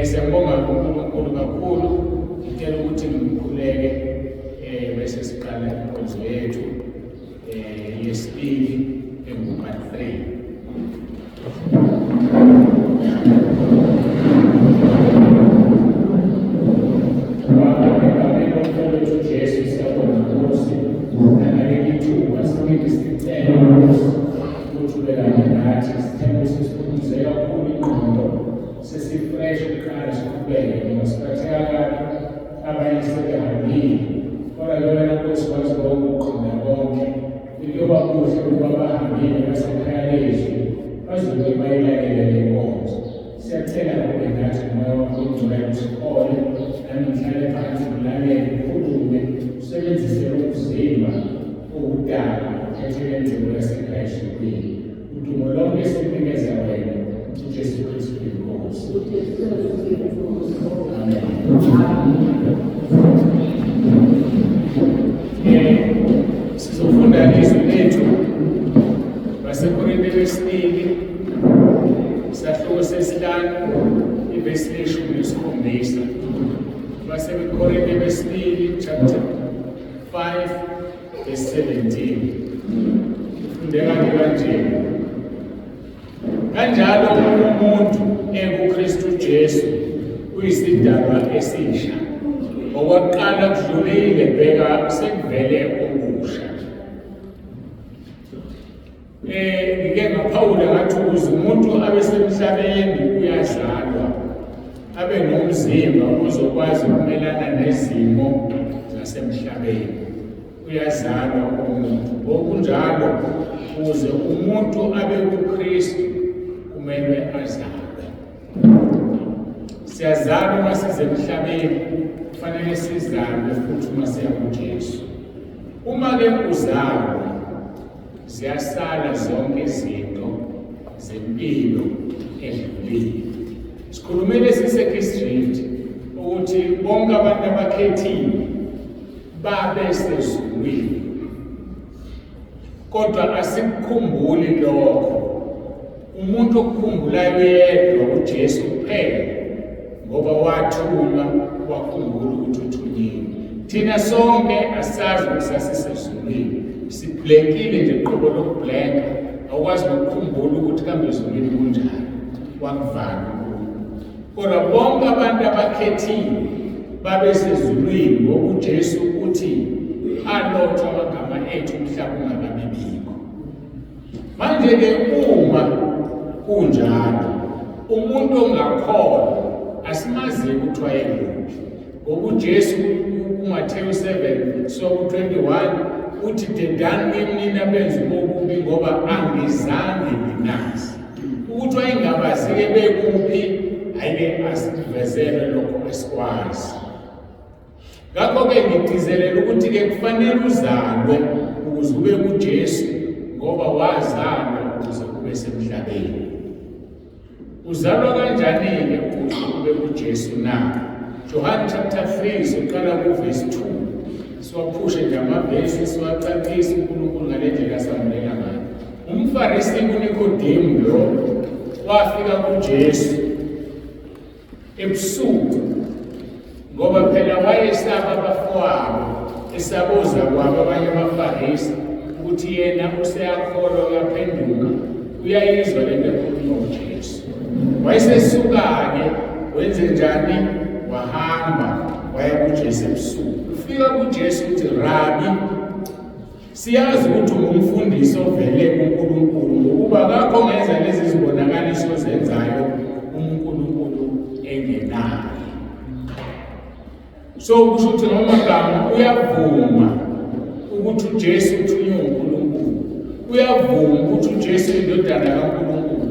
Siyabonga uNkulunkulu kakhulu, ngicela ukuthi ngikhuleke bese siqala inkonzo yethu yesibili engu-part 3. Sesifresh ukuqala siqhubeke noma siphatheka kabi abanye sebehambile, kodwa ke wena Nkosi wazi konke uqonda konke. Kuyoba kuhle ukuba bahambile basekhaya lethu bazobe bayilalele le nkonzo. Siyacela kuwe nathi moya wakho ongcwele usikhole, nami ngihlale phansi ngilalele, ukhulume, usebenzise ukuzimba ukudala ukhethele inzimo yasekhaya esukwini. Udumo lonke esinikeza wena uJesu Kristu inkosi. Amen. Sizofunda izwi lethu baseKorinte lesibili isahluko sesihlanu ivesi leshumi nesikhombisa. BaseKorinte lesibili chapter 5 verse 17. Fundeka kanje: kanjalo umuntu enguKristu Jesu uyisidalwa esisha, okwaqala kudlulile bheka sekuvele okusha. Ngike ngaphawula ngathi ukuze umuntu abe semhlabeni uyazalwa, abe nomzimba uzokwazi ukumelana nezimo zasemhlabeni. Uyazalwa umuntu, ngokunjalo ukuze umuntu abe kuKristu kumele azalwe. Siyazalwa uma size emhlabeni, kufanele sizalwe futhi uma siya kuJesu. Uma-ke uzalwa, ziyasala zonke izinto zempilo edlulile. Sikhulumele siseKristu ukuthi bonke abantu abakhethile babe sezulwini, kodwa asikukhumbuli lokho. Umuntu okukhumbulayo yedwa uJesu kuphela, ngoba wathunywa wakhumbula ukuthi uthunyiwe. Thina sonke asazi ukuthi sasisezulwini, sibhlekile nje qobo lokubhleka, awukwazi ukukhumbula ukuthi kambe ezulwini kunjani, wakuvala. Kodwa bonke abantu abakhethile babe sezulwini ngoba uJesu uthi alotshwa amagama ethu umhlaba ungakabibikho. Manje-ke uma kunjalo, umuntu ongakholwa asimazi ukuthi wayekuphi, ngoba uJesu kuMathewu 7:21 uthi dendani kimi nina benza ububi ngoba angizange nginazi. Ukuthi wayengabazi-ke bekuphi, ayike asivezele lokho esikwazi. Ngakho-ke ngigcizelela ukuthi-ke kufanele uzalwe ukuze ube kuJesu, ngoba wazalwa ukuze ube semhlabeni. Uzalwa kanjani-ke ukuze ube kuJesu na? John chapter 3 siqala kuvesi 2. Siwaphushe nje amavesi siwacacise uNkulunkulu ngale ndlela asambulela ngayo. UmFarisi uNikodemu lo wafika kuJesu ebusuku, ngoba phela wayesaba abafowabo, esaboza kwabo abanye abaFarisi ukuthi yena useyakholwa uyaphenduka, uyayizwa le nto ekhulunywa uJesu. Wayesesuka-ke wenze njani? Wahamba waya kuJesu ebusuku. Ufika kuJesu uthi, Rabi, siyazi ukuthi ungumfundisi ovele kuNkulunkulu, ngokuba kakho ongenza lezi zibonakaliso zenzayo uNkulunkulu engenayo. So kusho ukuthi ngomagama uyavuma ukuthi uJesu uthunywe uNkulunkulu, uyavuma ukuthi uJesu indodana kaNkulunkulu.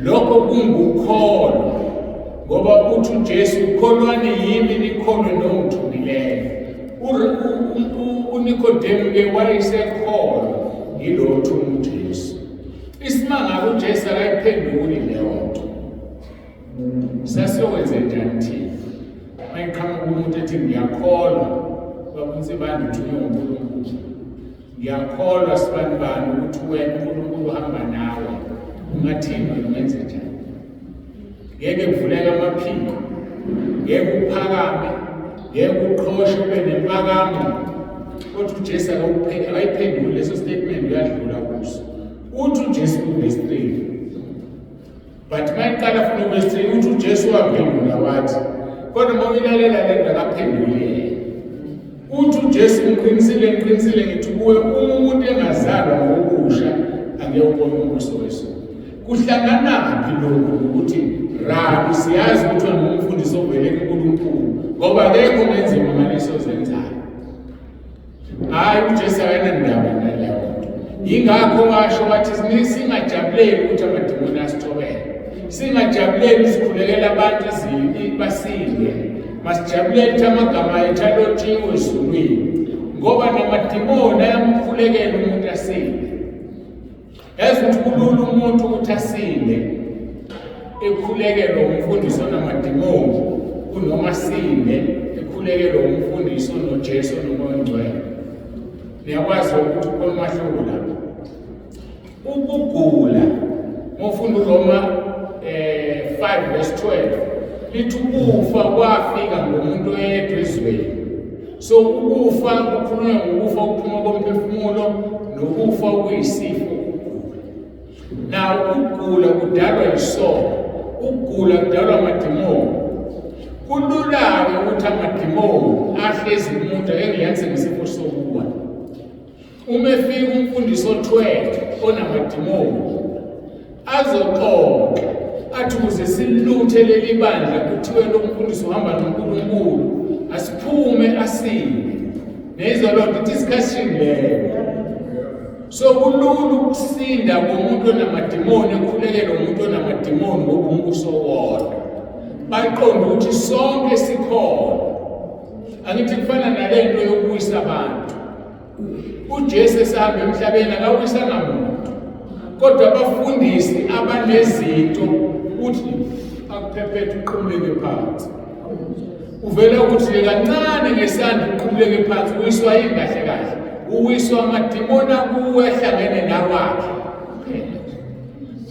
Lokho kungukholo, ngoba uthi uJesu, ukholwane yimi nikholwe nongithumileyo. uNikodemu-ke wayesekholwa yilo othume uJesu. Isimanga uJesu akayiphenduli leyo nto. Sasiyokwenze njani thina? Mayiqhamuka umuntu ethi ngiyakholwa babunsibani uthunywe uNkulunkulu, ngiyakholwa sibani bani ukuthi wena uNkulunkulu uhamba nawe, ungathini ungenze njani? ngeke kuvuleke amaphiko, ngeke uphakame, ngeke uqhoshe ube nempakamo. Kodwa uJesu akayiphenduli leso statement, uyadlula kuso. Uthi uJesu ku-verse 3, but mayiqala funa u-verse 3, uthi uJesu waphendula wathi, kodwa uma uyilalela le nto akaphenduli yena. Uthi uJesu, ngiqinisile ngithi kuwe, umuntu engazalwa ngokusha angeke ubone umbuso wezulu. Kuhlanganaphi lokhu ukuthi Rabi siyazi ukuthi ungumfundisi ovele kuNkulunkulu ngoba akekho ongenza imangaliso zenzayo? Hayi, uJesu akanandaba naleyo nto. Yingakho washo wathi singajabuleli ukuthi amadimoni asithobele, singajabuleli sikhulekela abantu basinde, masijabulele ukuthi amagama ethu alotshiwe ezulwini, ngoba namadimoni ayamkhulekela umuntu asinde. Yazi ukuthi kulula umuntu ukuthi asinde ekhulekelwa umfundisi onamadimoni kunoma asinde ekhulekelwa umfundisi onoJesu noMoya Ongcwele. Niyakwazi ukuthi kunomahluko lapho. Ukugula, mofunda uRoma 5 verse 12, lithi ukufa kwafika ngomuntu oyedwa ezweni. So ukufa kukhulunywa ngokufa okuphuma komphefumulo nokufa okuyisifo. Na ukugula kudalwa yisono, ukugula kudalwa amadimoni. Kulula-ke ukuthi amadimoni ahlezi umuntu engiyenze ngesifo sokuwa. Uma efika umfundisi othwele onamadimoni azoxoxa athi ukuze siluthe leli bandla kuthiwe lo mfundisi uhamba noNkulunkulu asiphume asinde. Nezolonto discussion leyo. So kulula ukusinda komuntu onamadimoni ekhulekela umuntu onamadimoni ngoba umbuso wodwa. Baqonda ukuthi sonke sikhona. Angithi kufana nalento yokuwisa abantu. uJesu esahamba emhlabeni akawisanga muntu, kodwa abafundisi abanezinto uthi akuphephethe uqhubeke phansi. Uvela ukuthi kancane ngesandla uqhubeke phansi, uwiswa ingahle kahle, uwiswa amadimoni akuwe ehlangene nawakhe.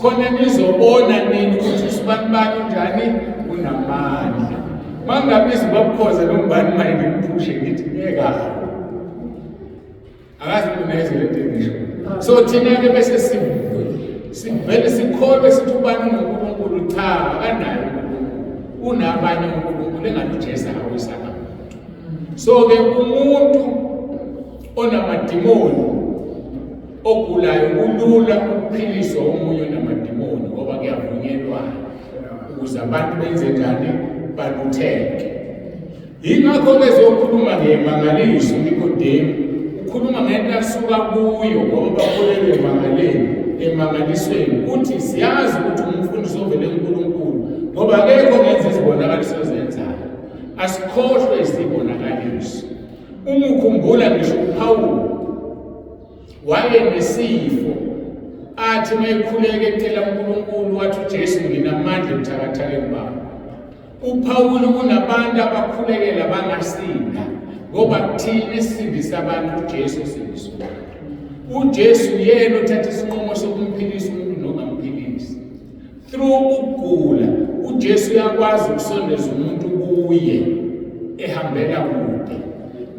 Khona nizobona nini ukuthi usibani njani unamandla. Mangabizi babukhoza nombani mayini mphushe ngithi ngeka. Akazi kuneze le ngisho. So thina ke bese sivele sikholwe sithi ubani uNkulunkulu, cha akanayo uNkulunkulu. Unabanye uNkulunkulu engathi uJesu awisana umuntu. So ke umuntu onamadimoni ogulayo kulula ukuphiliswa umunye onamadimoni ngoba kuyavunyelwana ukuze abantu benze njani balutheke. Yingakho ke zokhuluma ngemangaliso Nikodemu, ukhuluma ngento asuka kuyo ngoba bakholelwe emangalisweni uthi siyazi ukuthi umfundisi ovele uNkulunkulu ngoba akekho ongenza izibonakaliso zenzayo. Asikhohlwe izibonakaliso. Uma ukhumbula ngisho uPawulu wayenesifo, athi mayekhuleka ecela uNkulunkulu wathi uJesu nginamandla ebuthakathakeni bami. uPawulu kunabantu abakhulekela bangasinda ngoba kuthini esindisa abantu uJesu esindiswa. uJesu yena uthatha isinqumo sokumphilisa umuntu nongamphilisi. Through ukugula uJesu uyakwazi ukusondeza umuntu kuye ehambela kude.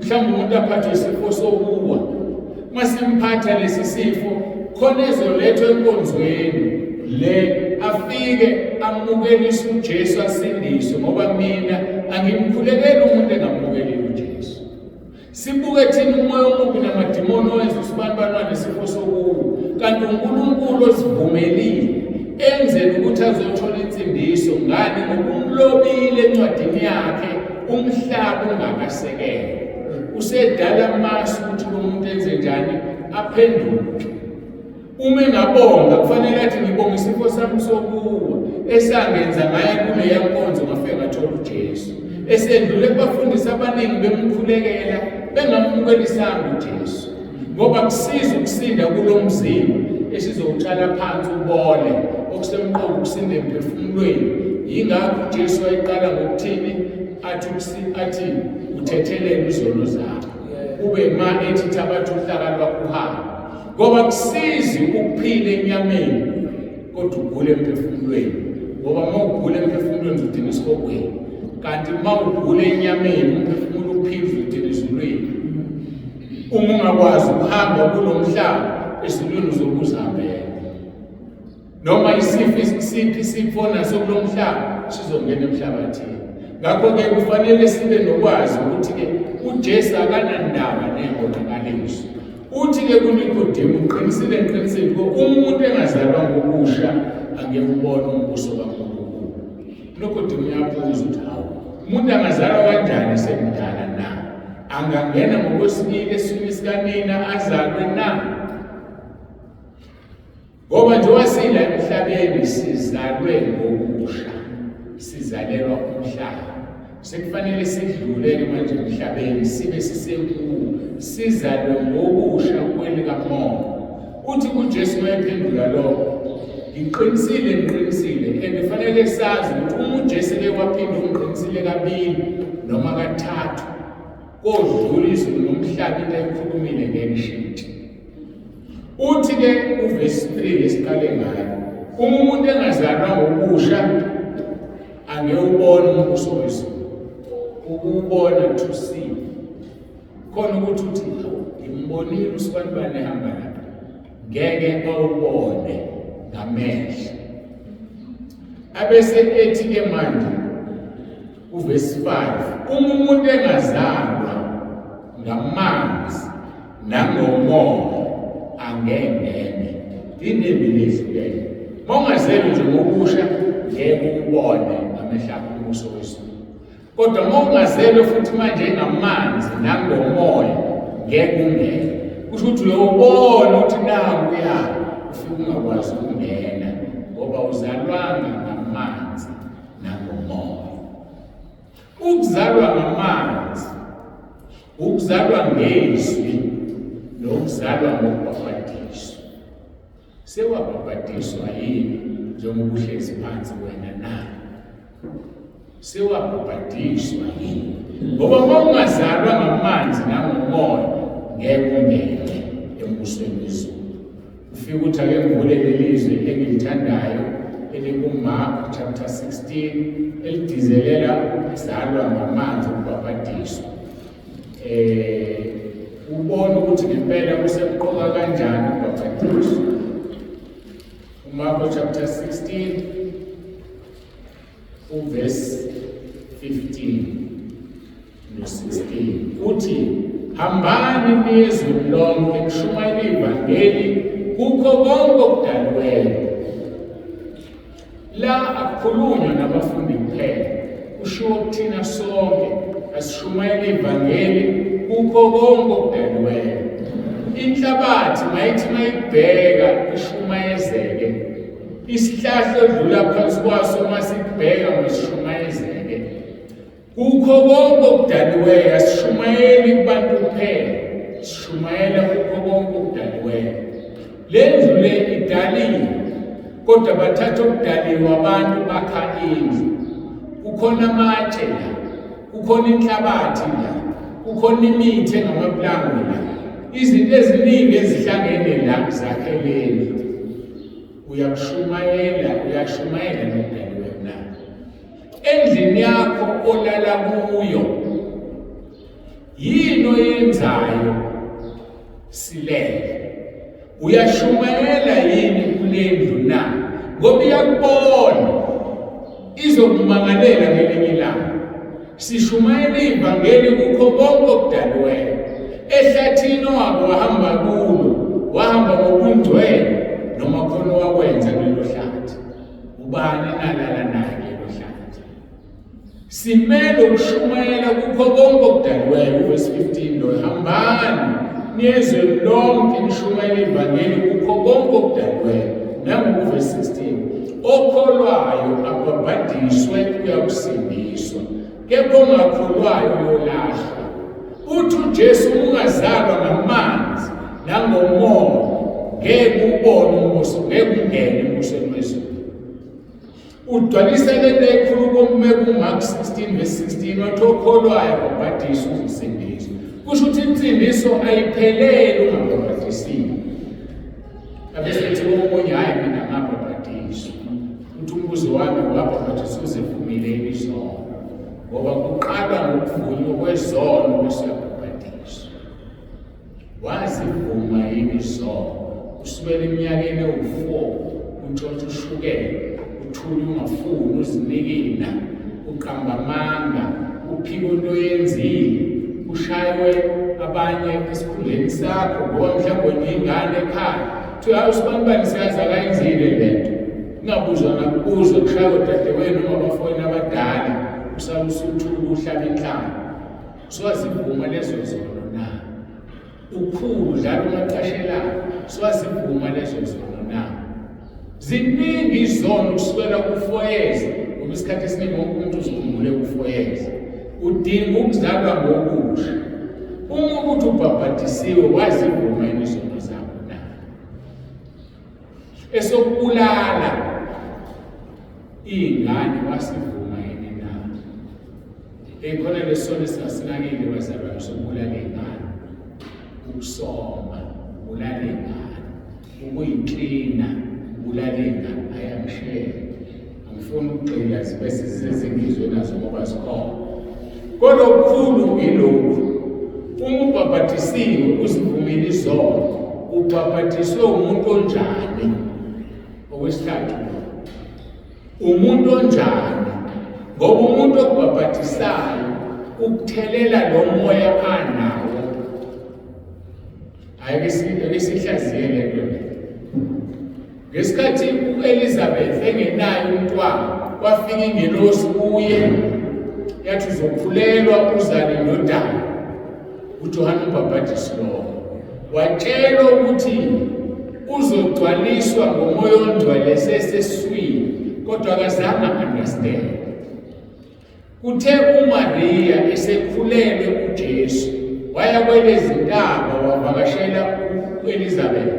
Mhlawumbe umuntu aphathwe isifo sokuwa, masimphatha lesi sifo khona ezolethwa enkonzweni le afike amukelise uJesu asindiswe ngoba mina angimkhulekeli umuntu engamukeli uJesu. Sibuke thina umoya omubi namadimoni owenza usibanibani nesifo sokuwa, kanti uNkulunkulu osivumelile enzele ukuthi azothola insindiso ngani ngokumlobile encwadini yakhe umhlaba ungakasekelwa. Usedala amasu ukuthi lo muntu enze njani aphenduke. Uma engabonga kufanele athi ngibonga isifo sami sokuwa esangenza ngaye kuleya nkonzo ngafika ngathola uJesu. Esendlule kubafundisi abaningi bemkhulekela bengammukelisanga uJesu ngoba kusiza ukusinda kulo mzimba esizowutshala phansi ubole okusemqoka ukusinda emphefumulweni. Yingakho uJesu wayiqala ngokuthini athi uthethelele izono zakho ube ma ethi thabatha uhlaka lwakho uhambe, ngoba kusizi ukuphila enyameni kodwa ugule emphefumulweni ngoba uma ugula emphefumulweni uzodinga esibokweni, kanti uma ugula enyameni umphefumulo uphila uzodinga ezulwini. Uma ungakwazi ukuhamba kulo mhlaba ezulwini uzobe uzihambela, noma isiphi isifo naso kulo mhlaba sizongena emhlabathini. Ngakho-ke kufanele sibe nokwazi ukuthi-ke uJesu akanandaba ney'mbonakaliso. Uthi-ke kuNikodemu, uqinisile ukuthi umuntu engazalwa ngobusha angeke ubone umbuso kaNkulunkulu. uNikodemu uyabuza ukuthi hawu, umuntu angazalwa kanjani esemdala na? Angangena ngokwesibili eswini sikanina azalwe na? Ngoba njengoba sila emhlabeni sizalwe ngobusha, sizalelwa umhlaba. Sekufanele sidlulele manje emhlabeni sibe sisekuwo, sizalwe ngobusha kwelikamoya. Uthi kuJesu mayephendula lokho, ngiqinisile and kufanele sazi ukuthi uma uJesu ke waphinde umqinisile kabili noma kathathu, kodlula izulu nomhlaba into ayikhulumile ngeke ishintshe. Uthi-ke uvesi 3 esiqale ngayo, uma umuntu engazalwa ngobusha angeke ubone umbuso wezulu. Ukubona to see, khona ukuthi uthi ngimbonile usibanibani ehamba lapha, ngeke awubone ngamehlo. Abese ethi-ke manje uvesi 5, uma umuntu engazalwa ngamanzi nangomoya angengene. Indebelezi leyo. Uma ungazelwe nje ngobusha ngeke ubone ngamehlo akho umbuso wezulu. Kodwa uma ungazelwe futhi manje ngamanzi nangomoya ngeke ungene. Kusho ukuthi uyobona ukuthi nangu ya ufike ungakwazi ukungena ngoba uzalwanga ngamanzi nangomoya. Ukuzalwa ngamanzi, ukuzalwa ngezwi, nokuzalwa ngokubhabhadiswa. Sewabhabhadiswa yini njengoba uhlezi phansi wena na? Sewabhabhadiswa yini? Ngoba uma ungazalwa ngamanzi nangomoya ngeke ungene embusweni wezulu. Ufike ukuthi ake ngivule lelizwi engilithandayo elikuMark chapter 16 elidizelela ukuzalwa ngamanzi ukubhabhadiswa. Ubone ukuthi ngempela kusemqoka kanjani ukubhabhadiswa. uMark chapter 16 uverse 15 no-16 uthi, hambani niye ezweni lonke nishumayele ivangeli kukho konke okudalweyo. La akukhulunywa nabafundi kuphela, kushiwo kuthina sonke asishumayele ivangeli kukho konke okudalweyo. Inhlabathi mayithi mayibheka ishumayezeke, isihlahla odlula phansi kwaso masibheka masishumayezeke. Kukho konke okudaliweyo, asishumayeli kubantu kuphela, sishumayela kukho konke okudaliweyo. Le ndlu le idaliwe, kodwa bathatha okudaliwe abantu bakha indlu. Kukhona amatshe la, kukhona inhlabathi la, kukhona imithi engamaplango la, izinto eziningi ezihlangene la zakhele indlu. Uyashumayela nokudaliwe na. Endlini yakho olala kuyo yini oyenzayo silele? Uyashumayela yini kule ndlu na? Ngoba iyakubona izokumangalela ngelinye ilanga. Sishumayela ivangeli kukho konke okudaliweyo. Ehlathini wabo wahamba kulo, wahamba ngobungcwele noma khona wakwenza kulelo hlathi. Ubani nalala naye kulelo hlathi? Simele ukushumayela kukho konke okudaliweyo. Uverse 15 lo, hambani niyezwe lonke nishumayele ivangeli kukho konke okudaliweyo. Nangokuverse 16, okholwayo abhabhadiswe uyakusindiswa, kepha ongakholwayo uyolahlwa. Uthi uJesu ungazalwa ngamanzi nangomoya ngeke ubone umbuso, ngeke ungene embusweni wezulu. Udwalisa lento ekhuluma kuMark 16 verse 16 wathi okholwayo abhabhadiswe uzosindiswa. Kusho ukuthi insindiso ayipheleli ungabhabhadisiwe. Abesethi omunye hayi mina ngabhabhadiswa. Uthi umbuso umbuzo wami wabhabhathisa uzivumile izono, ngoba kuqala ngokuvunywa kwezono bese uyabhabhathisa. Wazivuma yini izono? Kusukela eminyakeni ewu-4 untshontsha ushukela, uthule ungafuni, uzinikina, uqamba amanga, uphike into oyenzile, ushaywe abanye esikhundleni sakho ngoba mhlawumbe uyingane ekhaya. Kuthiwa hayi usibanibani siyazi akayenzile lento. Ungabuzwa nakubuzwa kushaywe udadewenu noma abafowenu abadala, usale usuthula uhlaba inhlamba. Siwazivuma lezo zono na? Ukhulu dlala umacashelayo, siwazivuma lezo zono na? Ziningi izono kusukela kufoyeza, ngoba isikhathi esiningi wonke umuntu uzikhumbule kufoyeza. Udinga ukuzalwa ngokusha. Uma ukuthi ubhabhathisiwe wazivuma izono zakho na? Esokubulala iy'ngane wasivuma yini na? Ekhona lesono esingasinakile bazalwane sokubulala iy'ngane, ukusoma, ubulala iy'ngane, ukuyiklina, ubulala iy'ngane. Ayamshela, angifuni ukugxila zibe sezingizwe nazo ngoba zikhona. Kodwa okukhulu ilokhu, uma ubhabhathisiwe uzivumile izono, ubhabhathiswe umuntu onjani? Okwesithathu, umuntu onjani? Ngoba umuntu okubhabhathisayo ukuthelela lo moya anawo. Ake sihlaziye le nto. Ngesikhathi u-Elizabeth engenayo umntwana, kwafika ingelosi kuye yathi uzokhulelwa uzale indodana. uJohane uMbhaphatisi lo watshelwa ukuthi uzogcwaliswa ngomoya ongcwele eseseswini, kodwa akazange understand. Kuthe uMaria esekhulelwe uJesu, waya kwelezi ntaba wavakashela u-Elizabeth.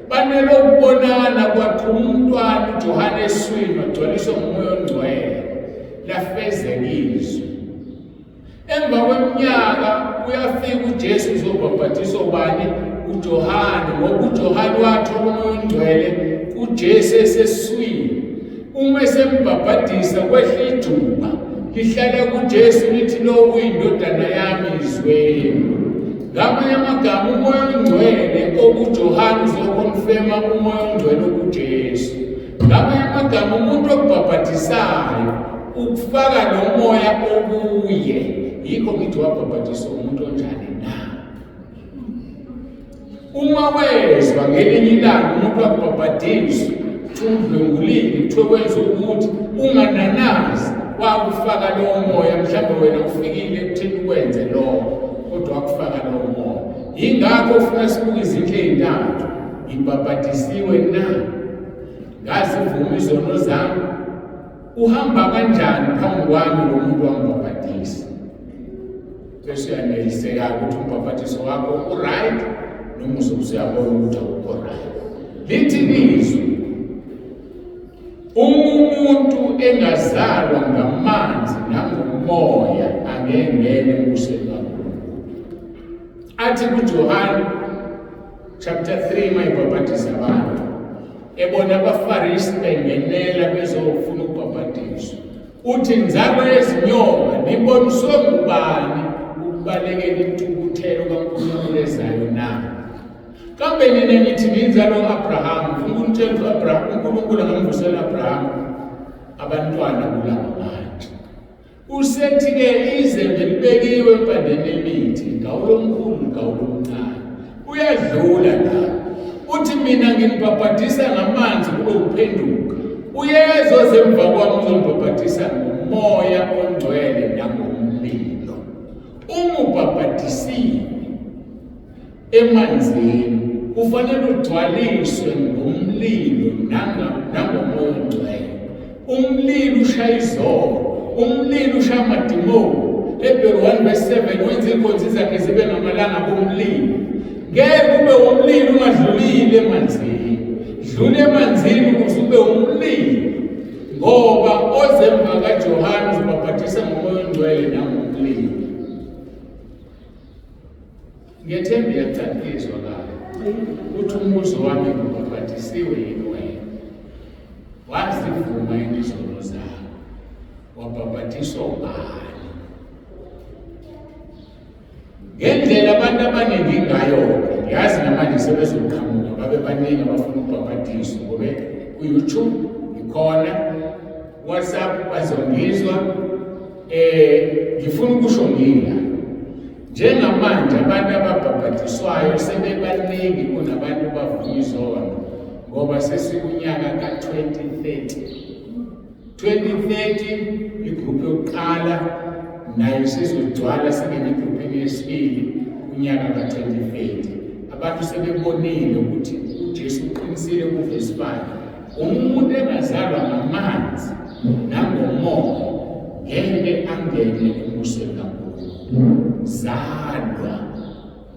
Banele ukubonana, kwaphuma umntwana uJohane eswini wagcwaliswa ngomoya ongcwele, lafezeka izwi. Emva kweminyaka uyafika uJesu uzobhabhathisa ubani? uJohane, ngoba uJohane wathola umoya ongcwele uJesu eseswini. Uma esembhabhathisa kwehla ijuba, lihlala kuJesu lithi lo uyindodana yami izweni. Ngamanye amagama umoya ongcwele okuJohane uzokonfirma umoya ongcwele kuJesu. Ngamanye amagama umuntu okubhabhathisayo ukufaka lo moya okuye. Yikho ngithi wabhabhathiswa umuntu onjani na? Uma wezwa ngelinye ilanga umuntu wakubhabhathisa udlungulile, kuthiwe kwenza ukuthi ungananazi, wakufaka lowo moya, mhlawumbe wena ufikile ekutheni ukwenze lokho, kodwa wakufaka lowo moya. Yingakho ufuna sibuke izinto ey'ntathu. Ngibhabhathisiwe na? Ngazivuma izono zami? Uhamba kanjani phambi kwami lo muntu wangibhabhathisa? Bese uyaneliseka ukuthi umbhabhathiso wakho u-right noma uzobusuyabona ukuthi awukho right. Lithi izwi, umuntu engazalwa ngamanzi nangomoya angengene embusweni kaNkulunkulu. Athi kuJohane chapter 3 mayibhabhathisa abantu, ebona abaFarisi bengenela bezofuna ukubhabhathiswa, uthi inzalo yezinyoka niboniswe ngubani ukubalekela intukuthelo kaNkulunkulu ezayo na? Kambe nina nithi ngiyinzalo ka-Abraham, uNkulunkulu angamvusela Abraham abantwana kula manje. Usethi-ke izembe libekiwe empandeni emithi, ngawulo omkhulu ngawulo omncane, uyadlula la. Uthi mina nginibhabhathisa ngamanzi kube uphenduka, uyeza ozemva kwami uzonibhabhathisa ngomoya ongcwele nangomlilo. Uma ubhabhathisiwe emanzini kufanele ugcwaliswe ngomlilo nangomoya ongcwele. Umlilo ushaya izolo, umlilo ushaya amadimoni. Hebrew 1:7 wenza inkonzo zakhe zibe ngamalanga bomlilo. Ngeke kube umlilo ungadlulile emanzini. Dlula emanzini ukuze ube umlilo, ngoba ozemva kaJohane uzobhabhathisa ngomoya ongcwele nangomlilo. Ngiyethemba iyacathiswa kahle ukuthi umuzi wami ngibhabhathisiwe yini wena. wazivuma izono zakho, wabhabhatiswa ubani. Ngendlela abantu abaningi ngayo, ngiyazi namanje sebezoqhamuka babe baningi abafuna ukubhabhatiswa ngoba ku-YouTube ikhona, WhatsApp bazongizwa. Ngifuna ukusho ngila njengamanje abantu ababhabhatiswayo sebebaningi kunabantu bavunywa izono ngoba sesikunyaka ka-2030. 2030 igruphu yokuqala nayo sizogcwala singene egrupini yesibili kunyaka ka-2030. Abantu sebebonile ukuthi uJesu uqinisile kuvesi 5, umuntu engazalwa ngamanzi nangomoya ngeke angene embusweni kaNkulunkulu. Zalwa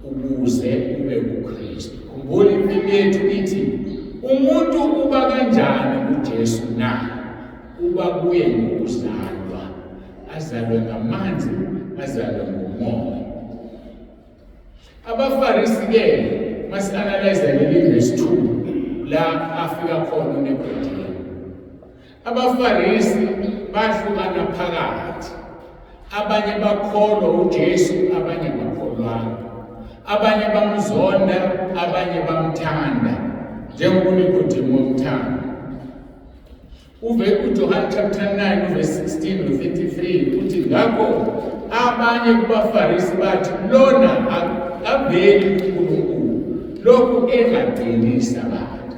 ukuze ube kuKristu. Khumbula impilo yethu ithi umuntu uba kanjani kuJesu na? Uba kuye ngokuzalwa, azalwe ngamanzi, azalwe ngomoya. AbaFarisi-ke masi-analyze leli verse 2 la afika khona uNikodemu. AbaFarisi bahlukana phakathi. Abanye bakholwa uJesu, abanye bakholwanga. Abanye bamzonda, abanye bamthanda, njengoba uNikodemu wamthanda. uJohn chapter 9 verse 16 to 33 uthi ngakho abanye kubaFarisi bathi lona aveli uNkulunkulu, lokhu engaqinisa abantu.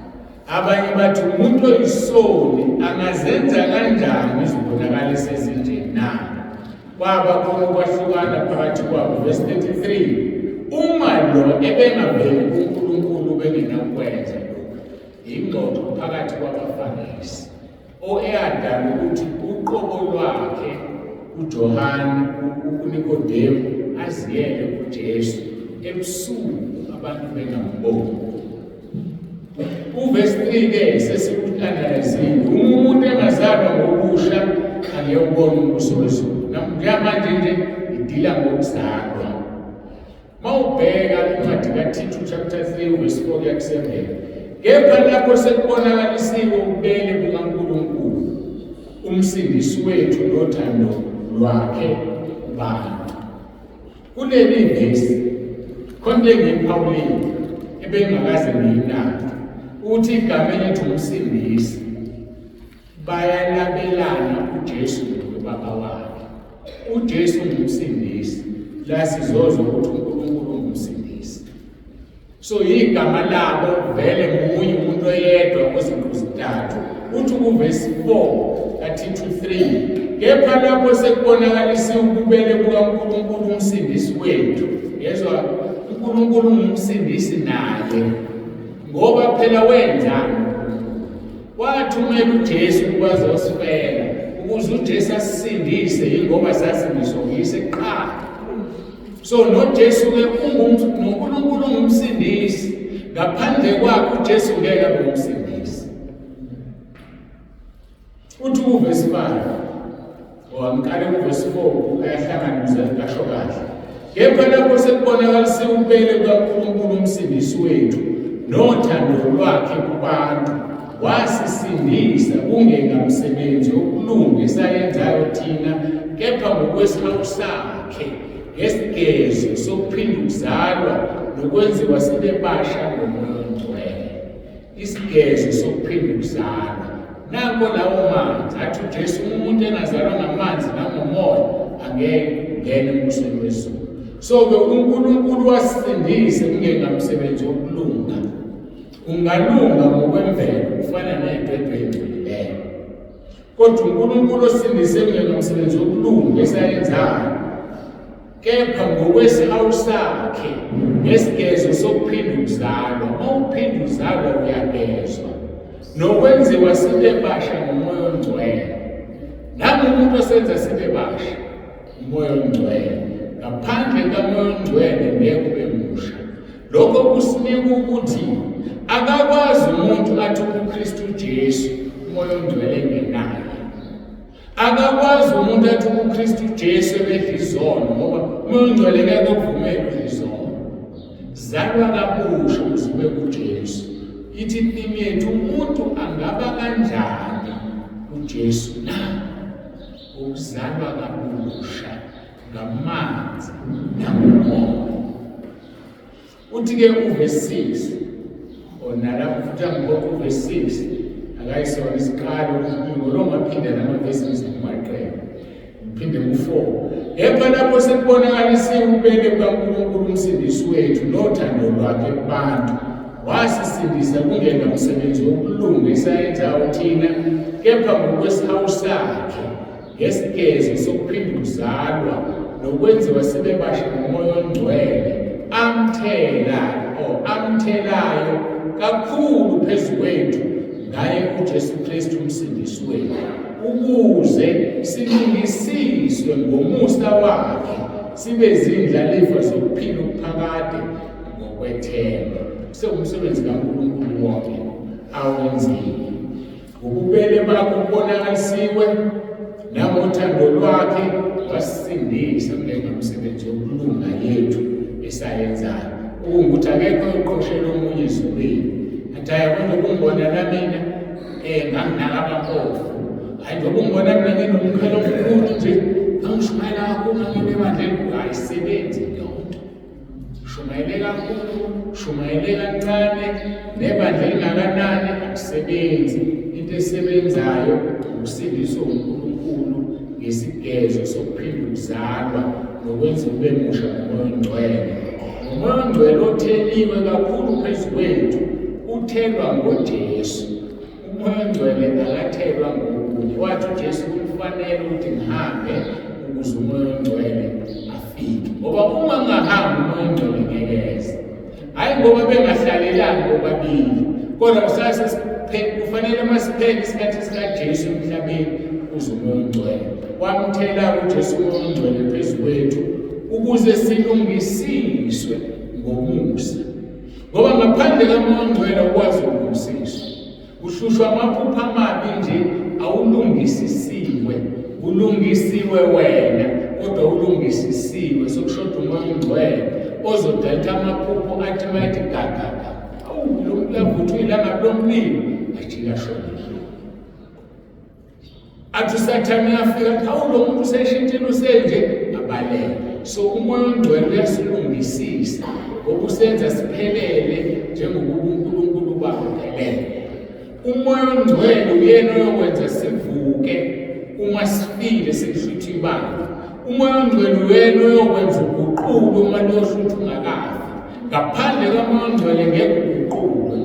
Abanye bathi umuntu oyisoni angazenza kanjani izibonakalisa ezinje na? Kwaba khona ukwahlukana phakathi kwabo. Verse 33, uma lo ebengaveli kuNkulunkulu bengenakwenza lokhu. Ingxoxo phakathi kwabaFarisi eyadala ukuthi uqobo lwakhe uJohane uNikodemu aziyele kuJesu ebusuku abantu bengamboni. Verse 3-ke sesikuhlanganizile, umuntu engazalwa ngobusha angeyobona umbuso wezulu. Njengamanje nje idila ngokuzalwa. Mawubheka incwadi kaTito chapter 3 verse 4 kuya ku-7, kepha lapho sekubonakalisiwe ububele bukaNkulunkulu, umsindisi wethu nothando lwakhe kubantu. Kuleli vesi khona engiyiphawulile ebengakaze ngiyinake ukuthi igama elithi umsindisi bayalabelana uJesu nobaba wakhe. uJesu ngumsindisi, la sizozwa ukuthi uNkulunkulu ungumsindisi. So igama labo vele munye umuntu oyedwa kwezinto zintathu. Uthi kuvesi 4 kaTito 3, kepha lapho sekubonakalisiwe ububele bukaNkulunkulu umsindisi wethu. Yezwa, uNkulunkulu ungumsindisi naye ngoba phela wenzani? Wathumela uJesu ukuba azosifela, ukuze uJesu asisindise, ingoba sasindiswa nguyise kuqala. So noJesu-ke uNkulunkulu ungumsindisi, ngaphandle kwakhe uJesu ngeke abe umsindisi. Uthi kuvesi 5, ngiqale kuvesi 4 ayahlanganisa kasho kahle. Kepha lapho sekubonakalisiwe ububele bukaNkulunkulu umsindisi wethu nothando lwakhe kubantu, wasisindisa kungenamsebenzi yokulunga esayenzayo thina, kepha ngokwesihawu sakhe, ngesigezo sokuphinda ukuzalwa nokwenziwa sibe basha ngoMoya oNgcwele. Isigezo sokuphinda ukuzalwa nanko lawo manzi. Athi uJesu umuntu engazalwa ngamanzi nangomoya angeke ngene embusweni wezulu. So-ke uNkulunkulu wasisindise kungenamsebenzi wokulunga. Ungalunga ngokwemvelo ufana nedwedwe engcolileyo, kodwa uNkulunkulu osindise kungenamsebenzi wokulunga esayenzayo, kepha ngokwesihawu sakhe, ngesigezo sokuphinda ukuzalwa. Mawuphinda uzalwa uyagezwa nokwenziwa sibe basha ngoMoya oNgcwele. Nami umuntu osenza sibe basha uMoya oNgcwele. Ngaphandle kaMoya oNgcwele ngeke ube musha. Lokho kusinika ukuthi akakwazi umuntu athi uKristu Jesu uMoya oNgcwele engenayo. Akakwazi umuntu athi uKristu Jesu ebedla izono, ngoba uMoya oNgcwele ngeke uvumele izono. Zalwa kabusha ukuze ube kuJesu. ithi theme yethu umuntu angaba kanjani uJesu na ukuzalwa kabusha ngamanzi namoya. Uthi-ke uverse 6 onalapho futhi angibona uverse 6 akayisona isiqalo ngolonga phinde namavesi ngizimaqela ngiphinde ku4 kepha lapho sekubonakalisiwe ubele kaNkulunkulu umsindisi wethu nothando lwakhe kubantu wasisindisa kungena umsebenzi wokulunga esayenzayo thina kepha ngokwesihawu sakhe ngesigezo sokuphinda ukuzalwa nokwenziwa sibe basha ngomoya ongcwele amthelayo kakhulu phezu kwethu ngaye uJesu Kristu umsindisi wethu ukuze silungisiswe ngomusa wakhe sibe zindlalifa zokuphila okuphakade ngokwethemba. Sekumsebenzi kaNkulunkulu wonke awenzile ububele bakho kubonakalisiwe nangothando lwakhe wasisindisa kule msebenzi wokulunga yethu esayenzayo ukuthi akekho oqoshela omunye ezulwini athi ayabona ukungibona namina nganginaka abampofu hayi njengoba ungibona mina nginomkhalo omkhulu nje angishumayela kakhulu ngine ebandleni ayisebenzi yonke shumayele kakhulu shumayele kancane nebandla elingakanani akusebenzi. Into esebenzayo ukusindiswa uNkulunkulu ngesigezo sokuphinda ukuzalwa nokwenza ube musha ngomoya ongcwele. Umoya ongcwele otheliwe kakhulu phezu kwethu uthelwa ngoJesu. Umoya ongcwele akathelwa ngokunye. Wathi uJesu kufanele ukuthi ngihambe ukuze umoya ongcwele afike. Ngoba uma ngingahambi umoya ongcwele ngekeze. Hayi ngoba bengahlalelani bobabili. Kodwa kufanele masiphele isikhathi sikaJesu emhlabeni ukuze umoya ongcwele. Wamthela uJesu umoya ongcwele phezu kwethu ukuze silungisiswe ngomusa. Ngoba ngaphandle kamoya ongcwele ukwazi ukulungisiswa. Uhlushwa amaphupho amabi nje awulungisisiwe. Ulungisiwe wena kodwa ulungisisiwe sokushoda umoya ongcwele ozodalisa amaphupho athi mayithi gagaga. Lavuthwa ilanga lomlilo ajika shona. Athi uSathane uyafika lo muntu useshintshile usenje abalele. So umoya ongcwele uyasilungisisa ngokusenza siphelele njengoba uNkulunkulu baphelele. Umoya ongcwele uyena oyokwenza sivuke uma sifile sekuhlutha ibanga. Umoya ongcwele uyena oyokwenza uguqulo uma lohlutha ungakafi. Ngaphandle kamoya ongcwele ngeke uguqulwe.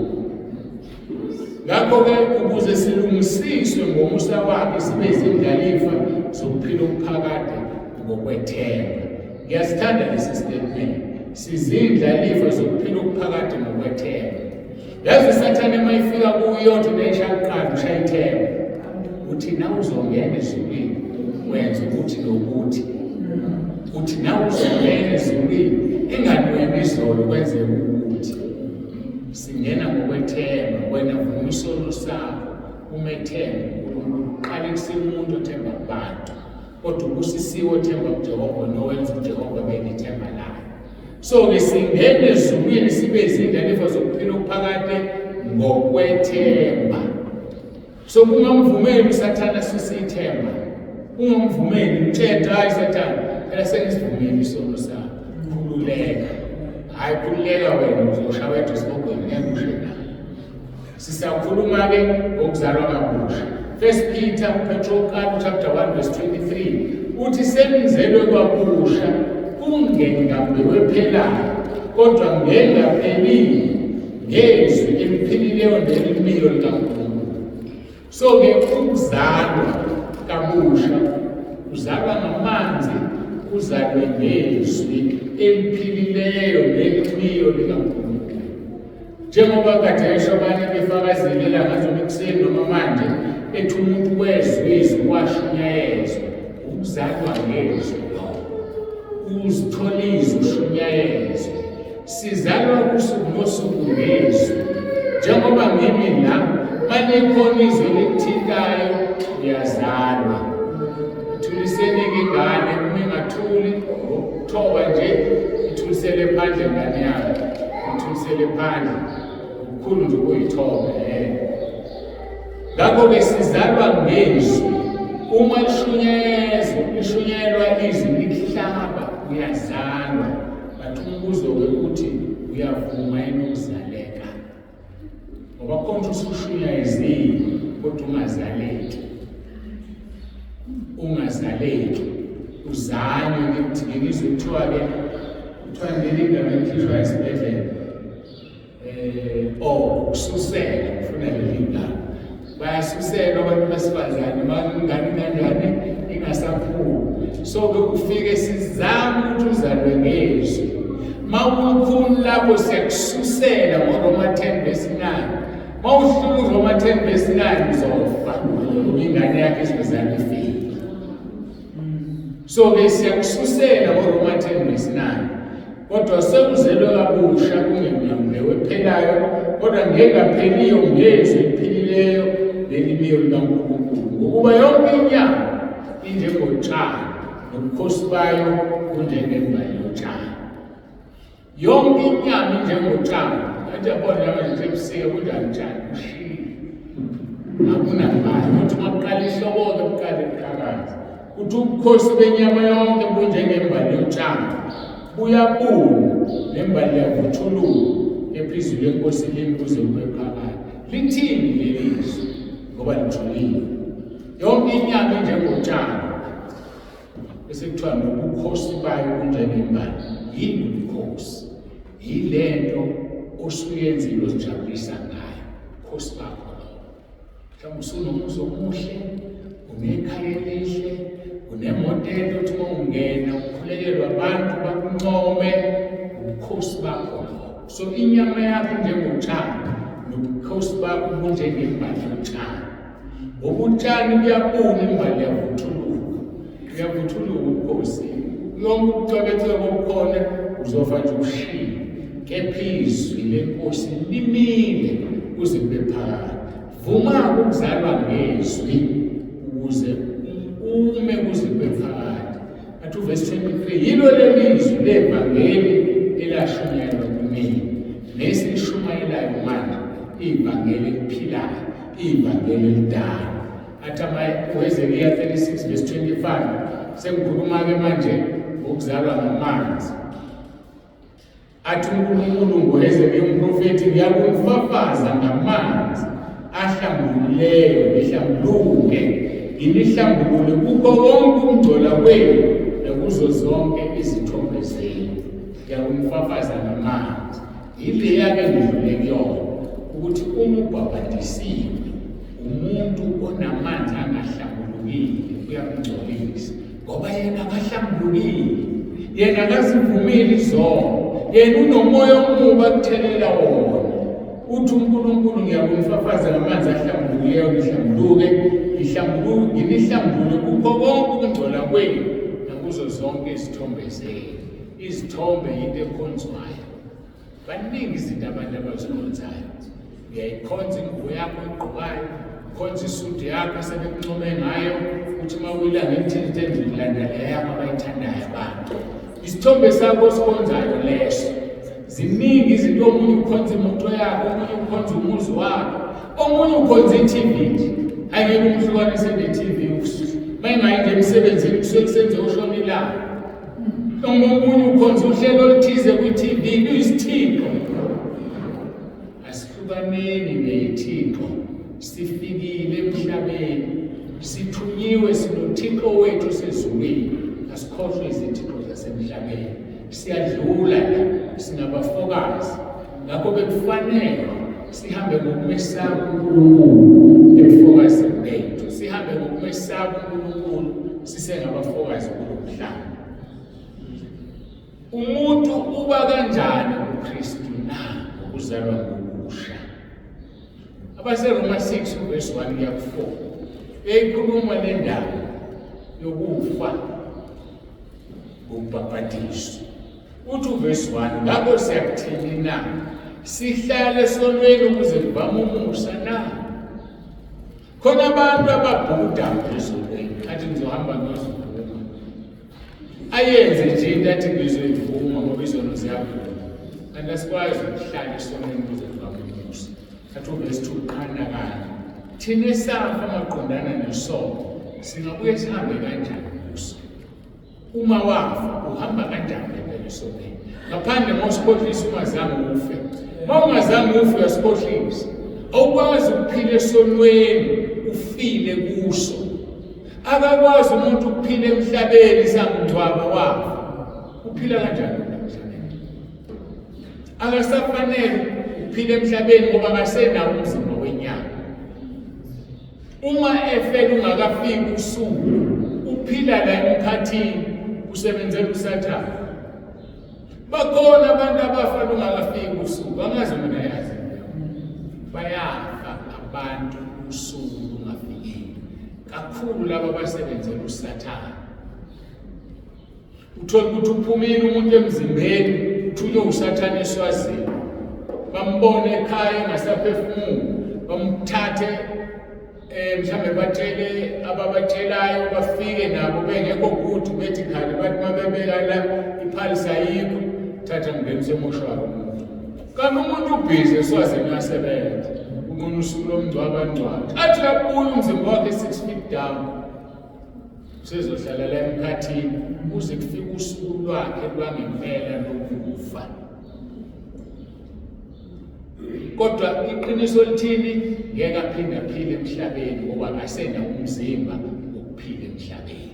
Ngakho-ke ukuze silungisiswe ngomusa wakhe sibe zindlalifa zokuphila okuphakade ngokwethemba. Ngiyasithanda lesi statement. Sizindlalifa zokuphila okuphakade ngokwethemba. Yazi uSathane mayifika kuyothi neshaqala ushayithemba. Uthi na uzongena ezulwini wenza ukuthi nokuthi. Uthi na uzongena ezulwini enganweni izolo kwenzeka ukuthi. Singena ngokwethemba wena vuma isono sakho umethemba uNkulunkulu qala kusini umuntu othemba kubantu kodwa ubusisiwe othemba kuJehova nowenza uJehova benithemba naye. So-ke singena ezulwini sibe zindlalifa zokuphila okuphakade ngokwethemba. So kungamvumeli uSathane sisithemba. Ungamvumeli mtshela hayi Sathane phela sengisivumile isono sakho khululeka. Hayi khululeka wena uzoshawa wethu sibogweni ngeke usho na. Sisakhuluma-ke ngokuzalwa kabusha. 1 Peter chapter 1 verse 23 uthi senizelwe kabusha kungengambiwe phelayo kodwa ngengaphelile ngezwi eliphilileyo nelimiyo likaNkulunkulu. So-ke ukuzalwa kabusha uzalwa ngamanzi uzalwe ngezwi eliphilileyo nelimiyo likaNkulunkulu. Njengoba kade esho abanye befakazelela ngazo ekuseni noma manje ethi umuntu wezwe izwi washunyayezwa ukuzalwa ngezwi uzithola izwi ushunyayezwe. Sizalwa kusuku nosuku ngezwi. Njengoba ngimi la malikhona izwi elithinthayo uyazalwa. Thuliseni-ke ingane uma ingathuli ngokuthoba nje ithulisele phandle ingane yakho. Ithulisele phandle kukhulu nje kuyithoba. Ngakho-ke sizalwa ngezwi. Uma lishunyelwa izwi lihlaba, uyazalwa. But umbuzo-ke ukuthi uyavuma yini ukuzaleka? Ngoba khona usushunya izwi kodwa ungazaleki. Uzanywe ke ngizwe kuthiwa-ke leli gama elikhishwa esibhedlela ukususela, ngifuna leli gama. Bayasuselwa abantu besifazane ingane kanjani ingasaphumi. So-ke kufike sizame ukuthi uzalwe ngezwi. Mawukhulu lapho siyakususela ngoRoma 10:9. Mawuhlula uRoma 10:9 uzofa ngoba ingane yakho izozalwa ifile. So-ke siyakususela ngoRoma 10:9. Kodwa sekuzelwe kabusha kungemnyamulewe ephelayo, kodwa ngengapheliyo ngezwi eliphilileyo lelimiyo likaNkulunkulu. Ngokuba yonke inyama injengotshani, nobukhosi bayo bunjengembali yotshani. Yonke inyama injengotshani. Athi yabona manje ebusika kunjani utshani bushile, akunambali. Kuthi uma kuqala ihlobo-ke buqale buqhakaza. Kuthi ubukhosi benyama yonke bunjengembali yotshani, buyabuna nembali yavuthuluka ephezulu yenkosi lini kuze kube phakade. Lithini leli zwi? Ngoba lithulile. Yonke inyama injengotshani, bese kuthiwa nobukhosi bayo bunjengembali. Yini ubukhosi? Yilento osuyenzile ozijabulisa ngayo, ubukhosi bakho. Mhlawumbe usunomuzi omuhle, unekhaya elihle, unemoto othi uma ungena ukhulekelwa abantu bakuncome, ubukhosi bakho. So inyama yakho njengotshani, nobukhosi bakho bunjengembali yotshani. Ngoba utshani buyabuna, imbali yavuthuluka ubukhosi. Yonke ukucwebetheka kobukhona uzofa nje ushile. Kepha izwi lenkosi limile kuze kube phakade. Vuma ukuzalwa ngezwi ukuze ume kuze kube phakade. Athi uverse 23, yilo lelizwi levangeli elashunyelwa kumina, nesilishumayelayo manje, ivangeli eliphilayo, ivangeli elidala. Athi uHezekiya 36:25, sengikhuluma-ke manje ngokuzalwa ngamanzi. Athi uNkulunkulu ngoHezekiya umprofethi, ngiyakumfafaza ngamanzi ahlambulukileyo nihlambuluke, nginihlambulule kukho konke ukungcola kwenu nakuzo zonke izithombe zenu. Ngiyakumfafaza ngamanzi. Yileya-ke ngidlule kuyona ukuthi uma ubhabhadisiwe umuntu onamanzi angahlambulukile uyamngcolisa, ngoba yena akahlambulukile, yena akazivumeli izono, yena unomoya omubi akuthelela wona. Uthi uNkulunkulu, ngiyakumfafaza ngamanzi ahlambulukileyo nihlambuluke, nginihlambulule kukho konke ukungcola kwenu nakuzo zonke izithombe zenu. Izithombe yinto ekhonzwayo. Baningi izinto abantu abazikhonzayo. Uyayikhonza ingubo yakho egqokayo, ukhonza isudu yakho sebekuncome ngayo, uthi uma uyilanga elithile ndilanda leyo yakho abayithandayo abantu. Isithombe sakho osikhonzayo leso. Ziningi izinto, omunye ukhonza imoto yakho, omunye ukhonza umuzi wakho, omunye ukhonza i-TV. Angeke umhlukanise ne-TV. Uma ingayinje emsebenzini kusuke kusenze ushona ilanga. Omunye ukhonza uhlelo oluthize kwi-TV, luyisithixo. Asihlukaneni nethixo. Sifikile emhlabeni, sithunyiwe, sinothixo wethu sezulwini. Asikhohlwe izithixo zasemhlabeni. Siyadlula la, singabafokazi. Ngakho bekufanele sihambe ngokumesaba uNkulunkulu ebufokazini bethu. Sihambe ngokumesaba uNkulunkulu sisengabafokazi kulo mhlaba. Umuntu uba kanjani uKristu na ukuzalwa ngobusha? AbaseRoma 6:1-4 eyikhuluma le ndaba yokufa ngokubhabhadiswa. Uthi uverse 1, ngakho siyakuthini na? Sihlale esonweni ukuze kuvame umusa na? Khona abantu ababhuda ezonweni, athi ngizohamba ngiyozivuma. Ayenze nje into athi ngizoyivuma ngoba izono ziyavuma. Kanti asikwazi ukuhlala esonweni ukuze kuvame umusa. thatha uvesi 2 qhana kanje thina esafa maqondana nesono singabuye sihambe kanjani kuso uma wafa uhamba kanjani esonweni ngaphandle mosikhohlisa ungazange ufe uma ungazange ufe uyasikhohlisa awukwazi ukuphila esonweni ufile kuso akakwazi umuntu ukuphila emhlabeni sangcwaba wafa uphila kanjani emhlabeni akasafanele uphila emhlabeni ngoba akasenawo umzimba wenyama uma efela ungakafiki usuku uphila la emkhathini usebenzela uSathane bakhona abantu abafa ungakafiki usuku angazi mina yazi bayafa abantu usuku ungafiki kakhulu laba basebenzela uSathane uthola ukuthi uphumile umuntu emzimbeni uthunywe uSathane eswazini bambone ekhaya engasaphefumuli bamthathe mhlambe batshele ababathelayo bafike nabo bengekho good medical bathi mabebeka la iphalisa yikho thatha ngenise emoshwari umuntu kanti umuntu ubhizi eswazini uyasebenza unqona usuku lomngcwaba ngcwaba athi kabuya umzimba wakhe 6 feet down sezohlala la emkhathini kuze kufike usuku lwakhe lwangempela lokufa kodwa iqiniso lithini ngeke aphinde aphile emhlabeni ngoba akasena umzimba wokuphila emhlabeni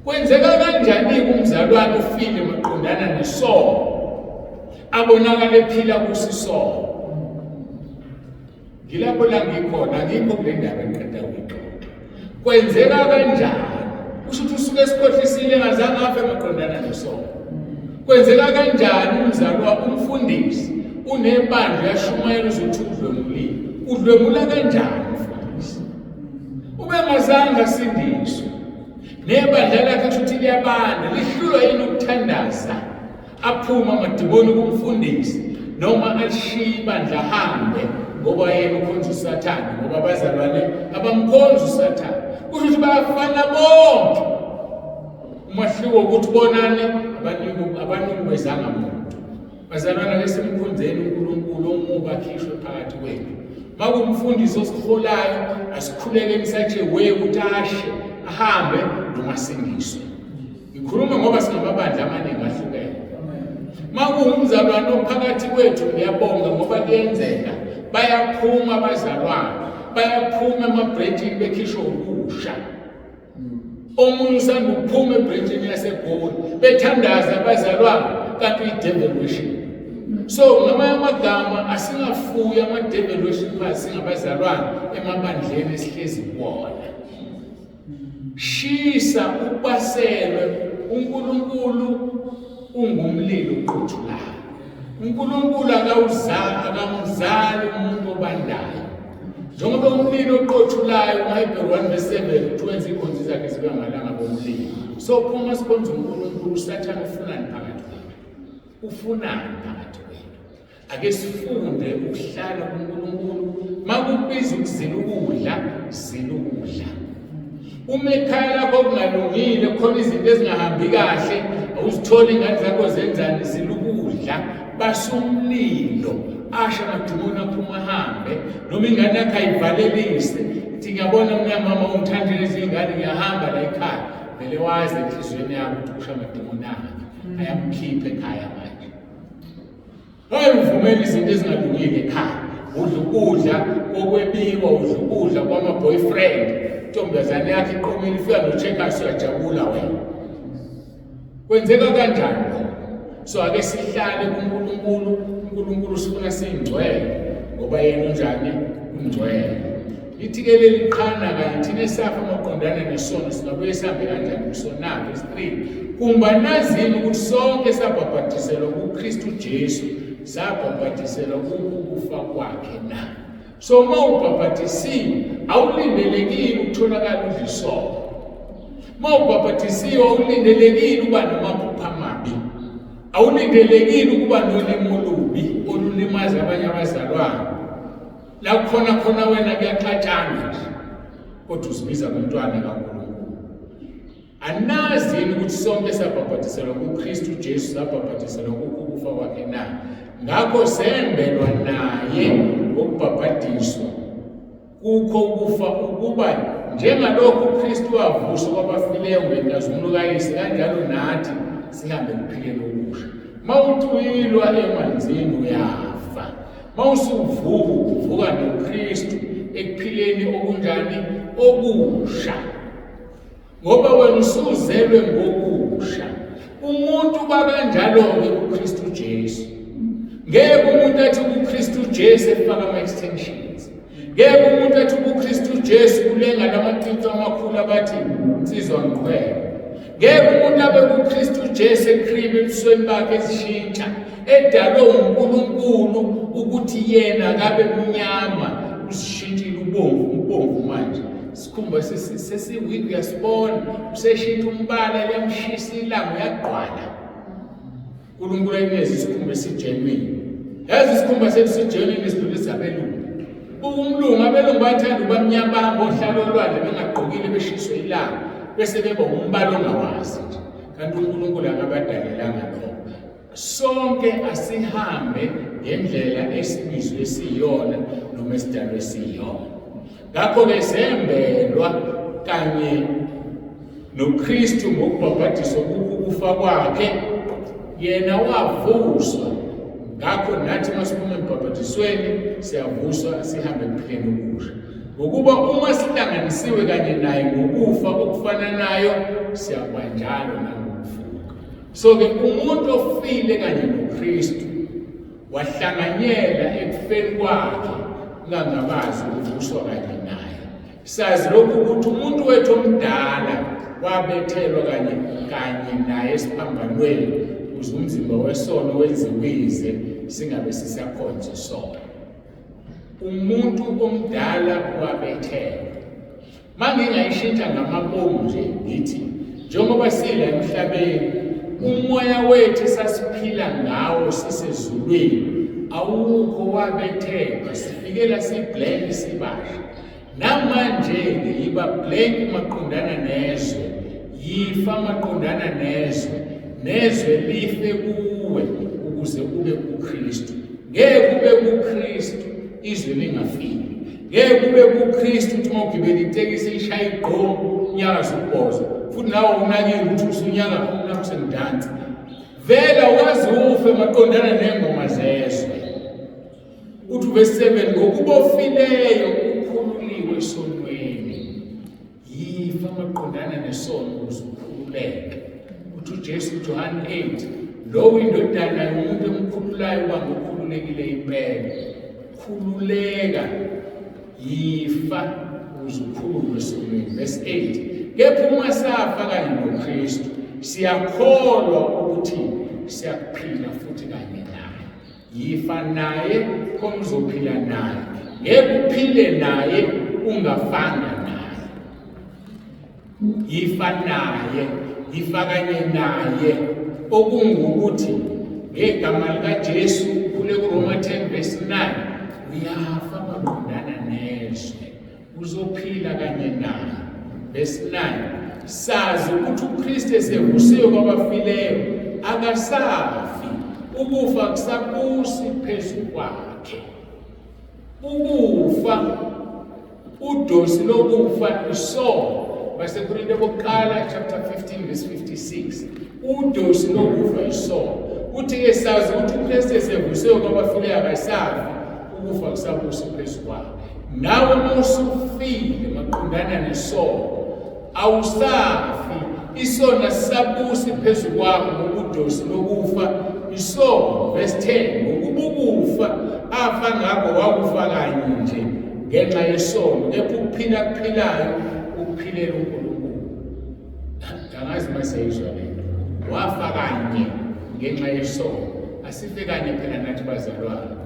kwenzeka kanjani umzalwane ufile maqondana nesono abonakala ephila kusisono ngilapho la ngikhona ngikho kule ndaba engiqeda ukuyixoxa kwenzeka kanjani kusho ukuthi usuke esikhohlisile ngazange afe maqondana nesono kwenzeka kanjani umzalwane umfundisi unebandla yashumayela uzothi udlwemula kanjani mfundisi ube ngazange sindiswe nebandla lakhe futhi liyabanda lihlulwa yini ukuthandaza aphuma amadimoni kumfundisi noma ashiya ibandla hambe ngoba yena ukhonza uSathane ngoba abazalwane abamkhonza uSathane kusho ukuthi bayafana bonke umahluko ukuthi bonane abaningi bezanga muntu bazalwana besemkhonzeni uNkulunkulu omuba akhishwe phakathi kwethu makumfundisi osiholayo asikhulekeni sathi we utashe ahambe noma sindiswe ngikhuluma ngoba sinamabandla amaningi ahlukene makuwumzalwane ophakathi kwethu ngiyabonga ngoba kuyenzeka bayaphuma abazalwane bayaphuma emabhrejini bekhishwe ukusha omunye usanda ukuphuma ebhrejini yaseGoli bethandaza abazalwane kanti i-devil worship so ngamanye amagama asingafuyi ama-devil worshipers singabazalwane emabandleni esihlezi kuwona shisa ubaselwe uNkulunkulu ungumlilo oqothulayo uNkulunkulu akamzali umuntu obandayo njengoba umlilo oqothulayo uHebrew 1:7 utwenza ikhonzi zakhe zibe amalanga bomlilo so phuma sikhonza uNkulunkulu uSathane ufunani phakathi kwethu ufunani phakathi kwethu ake sifunde ukuhlala kuNkulunkulu makubiza ukuzila ukudla zila ukudla uma ekhaya lakho kungalungile khona izinto ezingahambi kahle awuzithola ingane zakho zenzani zila ukudla basumlilo asha amadimoni aphuma ahambe noma ingane yakhe ayivalelise ithi ngiyabona mnyamama ungithandile izingane ngiyahamba la ekhaya vele wazi enhliziyweni yakho ukuthi kusha amadimoni akhe ayamkhipha ekhaya manje hayi uvumela izinto ezingalungile ekhaya udla ukudla kokwebiwa udla ukudla kwama-boyfriend intombazane yakhe iqomile ifika no-checkers uyajabula wena kwenzeka kanjani so ake sihlale kuNkulunkulu uNkulunkulu sifuna singcwele ngoba yena unjani ungcwele ithi-ke leli qhana kanye thina esafa maqondana nesono singabuye sihambe kanjani kusonapho esi-3 kumba nazini ukuthi sonke sabhabhadiselwa kuKristu Jesu sabhabhadiselwa kukufa kwakhe na so uma ubhabhadisiwe awulindelekile ukutholakala udla isono uma ubhabhadisiwe awulindelekile ukuba namaphupha amabi awulindelekile ukuba nolimo olubi olulimaza abanye abazalwane la khona wena kuyaxatshana kodwa uzibiza abantwana kaNkulunkulu Anazi yini ukuthi sonke sabhabhatiselwa kuKristu Jesu, sabhabhatiselwa kukufa kwakhe na? Ngakho sembelwa naye ngokubhabhadiswa kukho ukufa, ukuba njengalokhu uKristu wavuswa kwabafileyo ngenkazimulo kayise, kanjalo nathi sihambe ekuphileni okusha. Mawuthwilwa emanzini uyafa, mawusuvuka uvuka noKristu ekuphileni okunjani? Okusha. Ngoba wena usuzelwe ngokusha. Umuntu bakanjalo-ke kuKristu Jesu. Ngeke umuntu athi kuKristu Jesu efaka ama-extensions. Ngeke umuntu athi kuKristu Jesu kulenga lamacici amakhulu abathi insizwa ngikhwele. Ngeke umuntu abe kuKristu Jesu ekhribe ebusweni bakhe ezishintsha, edalwe uNkulunkulu ukuthi yena kabe mnyama, usishintshile ubomvu manje. Sikhumba sesiwiki uyasibona, useshintsha umbala, liyamshisa ilanga, uyagqwala. uNkulunkulu ayinezi isikhumba esijenwini. Yazi isikhumba sethu sijenwini sidlulisa abelungu. Umlungu, abelungu bayathanda ubamnyama, bahamba ohlala olwandle bengagqokile beshiswe ilanga, bese beba umbala ongawazi nje. Kanti uNkulunkulu akabadalelanga lokho. Sonke asihambe ngendlela esibizwe esiyona noma esidalwe esiyona. Ngakho-ke sembelwa kanye noKristu ngokubhabhadiswa kukufa kwakhe, yena wavuswa. Ngakho nathi masiphuma emibhabhadisweni siyavuswa sihambe ekuphileni okusha. Ngokuba uma sihlanganisiwe kanye naye ngokufa okufananayo, siyakwanjalo nangokuvuka. So-ke umuntu ofile kanye noKristu wahlanganyela ekufeni kwakhe, ungangabazi ukuvuswa kanye naye. Sazi lokhu ukuthi umuntu wethu omdala wabethelwa kanye naye esiphambanweni, ukuze umzimba wesono wenziwize singabe sisakhonza isono. Umuntu omdala wabethelwa. Mangingayishintsha ngamabomu nje ngithi, njengoba sila emhlabeni, umoya wethu sasiphila ngawo sisezulwini awukho wabethelwa, sifikela siblank sibasha. Namanje-ke yiba blank maqondana nezwe, yifa maqondana nezwe, nezwe life kuwe ukuze ube kuKristu. Ngeke ube kuKristu izwe lingafiki. Ngeke ube kuKristu uthi mawugibela itekisi ishaya igqomo unyaka zokubhoza, futhi nawe unakile ukuthi usunyaka khona kusengidansi. Vela wazi ufe maqondana nengoma zezwe. Uthi verse 7, ngokuba ofileyo ukhululiwe esonweni, yifa maqondana nesono ukuze ukhululeke. Uthi uJesu John 8, lo indodana yomuntu emkhululayo bangokhululekile impela. Khululeka, yifa ukuze ukhululwe esonweni. Verse 8, kepha uma safa kanye noKristu siyakholwa ukuthi siyakuphila futhi kanye naye. Yifa naye khona uzophila naye. Ngeke uphile naye ungafanga naye. Yifa naye, yifa kanye naye, okungukuthi ngegama likaJesu kule kuRoma 10 verse 9, uyafa maqondana nezwe, uzophila kanye naye. Verse 9, sazi ukuthi uKristu esevusiwe kwabafileyo akasafi, ukufa kusabusi phezu kwakhe. Ukufa, udosi lokufa isono. Basekorinte bokuqala chapter 15 verse 56, udosi lokufa isono. Uthi-ke sazi ukuthi uKristu esevusiwe kwabafileyo akasafi, ukufa kusabusi phezu kwakhe. Nawe musufile maqondana nesono, awusafi, isono asisabusi phezu kwakho ngobudosi lokufa isono. Verse 10, ngokuba ukufa afa ngakho wakufa kanye nje ngenxa yesono, kepha ukuphila kuphilayo ukuphilela uNkulunkulu. Angazi maseyizwa lento, wafa kanye ngenxa yesono. Asife kanye phela nathi bazalwane.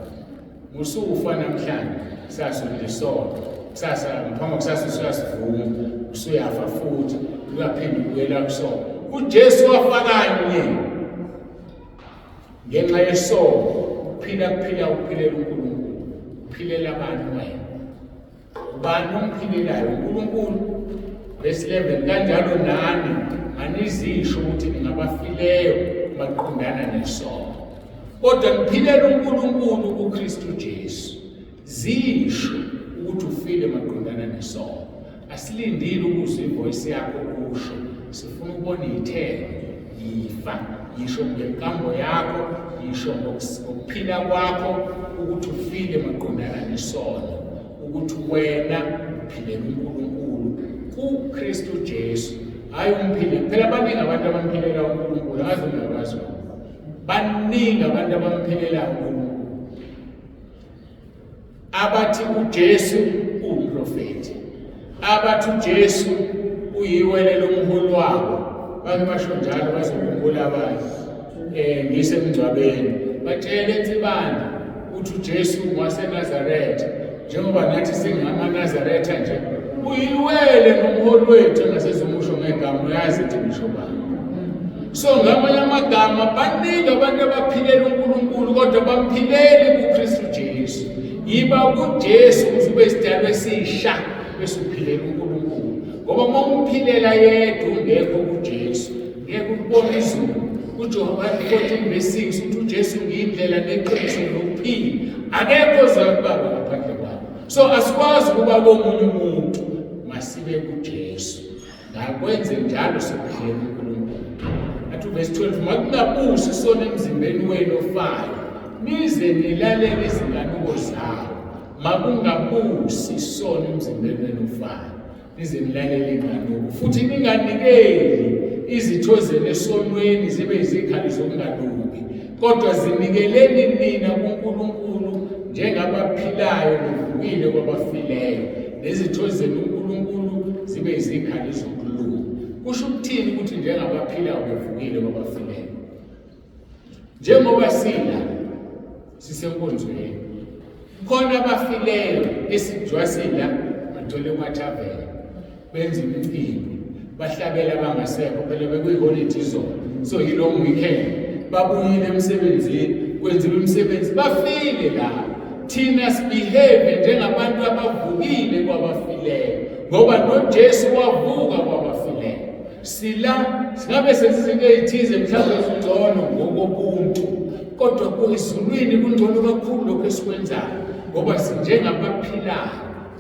Musufa namhlanje sasukile isono, kusasa mphambi kusasa usuyasivuma, usuyafa futhi uyaphinde ubuyela kusono. uJesu wafa kanye ngenxa yesono, ukuphila ukuphilela uNkulunkulu, uphilela abantu wena. Ubani omphilelayo? uNkulunkulu. Verse 11, kanjalo nani anizisho ukuthi ningabafileyo maqondana nesono, kodwa niphilela uNkulunkulu kuKristu Jesu. Zisho ukuthi ufile maqondana nesono. Asilindile ukuzwa ivoice yakho kusho, sifuna ukubona iy'thelo, yifa, yisho ngenkambo yakho, yisho ngokuphila kwakho ukuthi ufile maqondana nesono, ukuthi wena uphilela uNkulunkulu kuKristu Jesu, hayi umphile. Phela baningi abantu abamphilela uNkulunkulu, azi ungakwazi, baningi abantu abamphilela uNkulunkulu abathi uJesu uwumprofethi, abathi uJesu uyiwele lomholi wabo. Bake basho njalo bazokhumbula abanye ngisemngcwabeni batshele insibane ukuthi uJesu waseNazaretha, njengoba nathi singamaNazaretha nje, uyiwele nomholi wethu engasezumusho ngegama, uyazi ukuthi ngisho bani. So ngamanye amagama baningi abantu abaphilela uNkulunkulu kodwa bamphileli kuKristu Jesu. Yiba kuJesu uzube isidalwa esisha bese uphilela uNkulunkulu, ngoba uma umphilela yedwa ungekho kuJesu ngeke ukubona izulu. UJohane 14:6 uthi uJesu ngiyindlela neqiniso nokuphila, akekho ozakubaba ngaphandle kwakhe. So asikwazi ukuba komunye umuntu, masibe kuJesu. Ngakwenze njalo siphilela uNkulunkulu. Athi verse 12, makungabusi isona emzimbeni wenu ofayo, nize nilalele izinganuko zawo. Makungabusi isona emzimbeni wenu ofayo, nize nilalele inganuko. Futhi ninganikeli izitho zenu esonweni zibe izikhali zokungalungi, kodwa zinikeleni nina kuNkulunkulu njengabaphilayo novukile kwabafileyo, nezitho zenu uNkulunkulu zibe izikhali zokulunga. Kusho ukuthini ukuthi njengabaphilayo bevukile kwabafileyo? Njengoba sila sisenkonzweni, khona abafileyo esijwasila bathole kwaThaveni, benza imicimbi, bahlabela abangasekho, phela bekuyiholide izolo. So yilong weekend babuyile emsebenzini, kwenziwa imisebenzi, bafile la. Thina sibehave njengabantu abavukile kwabafileyo, ngoba noJesu wavuka kwabafileyo. Sila singabe sezizinto ezithize mhlawumbe ezingcono ngokobuntu, kodwa kuyizulwini kungcono kakhulu lokho esikwenzayo, ngoba sinjengabaphilayo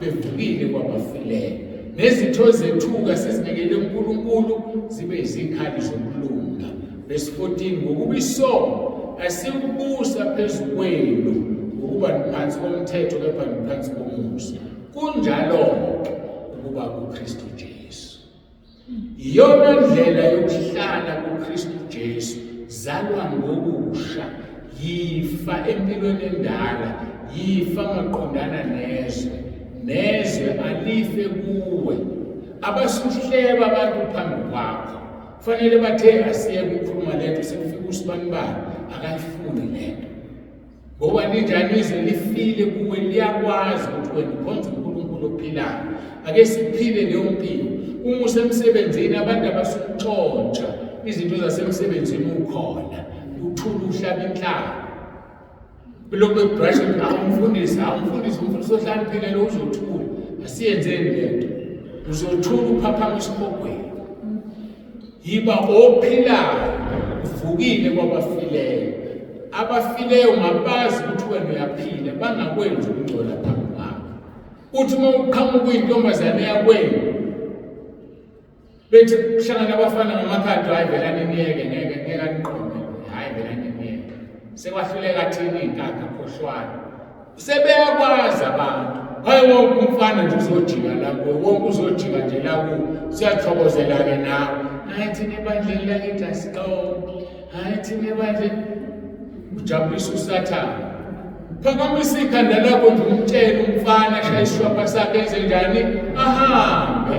bevukile kwabafileyo. Nezitho zethuka sizinikele uNkulunkulu zibe izikhali zokulunga. Verse 14, ngokuba isono asikubusa phezu kwenu ukuba niphansi komthetho kepha niphansi komusa, kunjalo ukuba kuKristu Jesu. Iyona ndlela yokuhlala kuKristu Jesu, zalwa ngobusha, yifa empilweni endala, yifa maqondana nezwe, nezwe alife kuwe. Abasuhleba abantu phambi kwakho kufanele bathe asiye ukukhuluma lento, sekufika usibanibani akayifuni lento, ngoba linjani izwe lifile kuwe, liyakwazi ukuthi wena ukhonza uNkulunkulu ophilayo. Ake siphile leyo mpilo. Uma usemsebenzini abantu abasuntshontsha izinto zasemsebenzini ukhona, uthula uhlaba inhlamba, lokho bebrusha umfundisi uzohlaniphile lo uzothula, asiyenzeni lento, uzothula uphaphama isibhokweni. Yiba ophilayo, uvukile kwabafileyo. Abafileyo mabazi ukuthi wena uyaphila, bangakwenzi ukungcola phambi kwakho. Uthi uma uqhamuka kuyintombazane yakwenu, bethi kuhlangana abafana ngamakhadi, hayi vela niniyeke, ngeke aniqonde, hayi vela niniyeke, sekwahluleka thini inkakha khohlwana. Sebeyakwazi abantu, hayi wonke umfana nje uzojika la kuwe, wonke uzojika nje la kuwe, siyathokozela-ke nawe. Hayi thina ebandleni lakithi asiqondi, hayi thina ebandleni, ujabulisa uSathane. Phakamisa ikhanda lakho nje umtshele umfana shaya isishwapha sakhe enze njani, ahambe.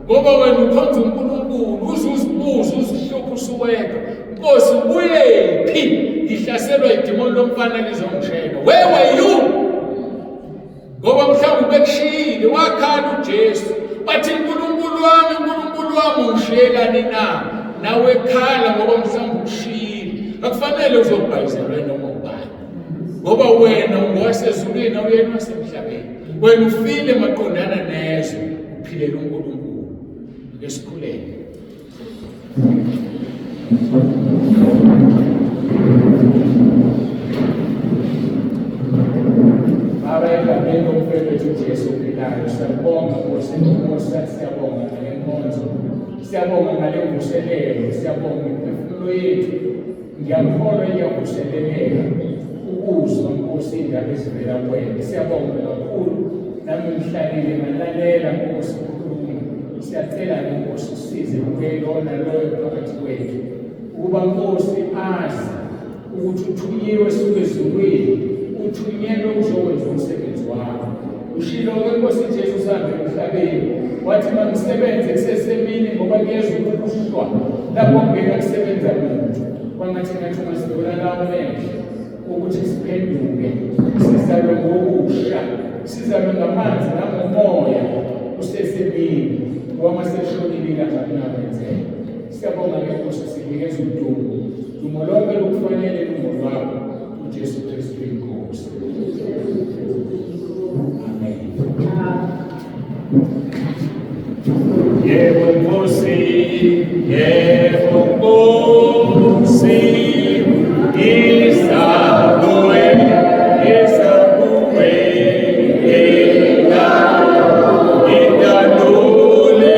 Ngoba wena ukhonza uNkulunkulu, uzuzibuza, uzihlupha usuwedwa, Nkosi uyephi? Ngihlaselwa idimoni lomfana lizongishela. Where were you? Ngoba mhlawumbe ubekushiyile, wakhala uJesu, wathi uNkulunkulu wami ungishiyelani na? Nawe khala ngoba mhlawumbe ukushiyile. Akufanele uzobhayizelwa noma ubani, ngoba wena ungowasezulwini awuyena wasemhlabeni. Wena ufile maqondana nezwe, uphilela uNkulunkulu. Esikhuleke. Baba, egameni lomfowethu uJesu ophilayo, siyabonga Nkosi, Nkosi, siyabonga ngale nkonzo, siyabonga ngale mvuselelo, siyabonga imiphefumulo yethu. Ngiyakholwa iyavuseleleka ukuzwa Nkosi indaba ezivela kuwena. Siyabonga kakhulu, nami ngihlalile ngalalela Nkosi ukhuluma. Siyacela Nkosi usize lona loyo phakathi kwethu, ukuba Nkosi azi ukuthi uthunyiwe esuka ezulwini, uthunyelwe uzokwenza umsebenzi wakho. Ushilo-ke Nkosi Jesu usambe emhlabeni, wathi mangisebenze kusesemini ngoba kuyeza ukuhlwa lapho kungeke kusebenza muntu. Kwangathi nathi ungasivula lawo amehlo ukuthi siphenduke, sizalwe ngokusha, sizalwe ngamanzi nangomoya kusesemini, ngoba maseshonile ilanga linakwenzeka. Siyabonga-ke Nkosi, sinikeza udumo. Dumo lonke lukufanele lumo lwakho uJesu Kristu inkosi. Amen. Yebo Nkosi, yebo Nkosi, isabuwe, isabuwe, idalule,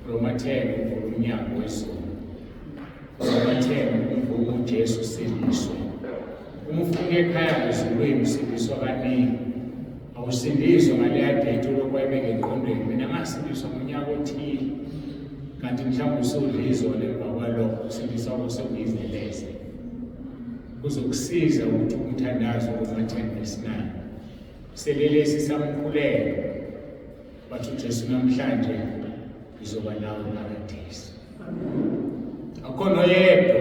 Roma 10 umnyango wezulu. Roma 10 umvumo uJesu sindiswe. Uma ufike ekhaya ezulwini usindiswa kaningi. Awusindiswa ngaleya date lokwayibeka engqondweni. Mina ngasindiswa ngonyaka othile. Kanti mhlawumbe usudlizo lemva kwalokho usindiswa ngosokuyizeleze. Kuzokusiza ukuthi umthandazo Roma 10:9. Selelesi samkhuleka. Bathi uJesu namhlanje izoba nawe paradise. Akhona yedwa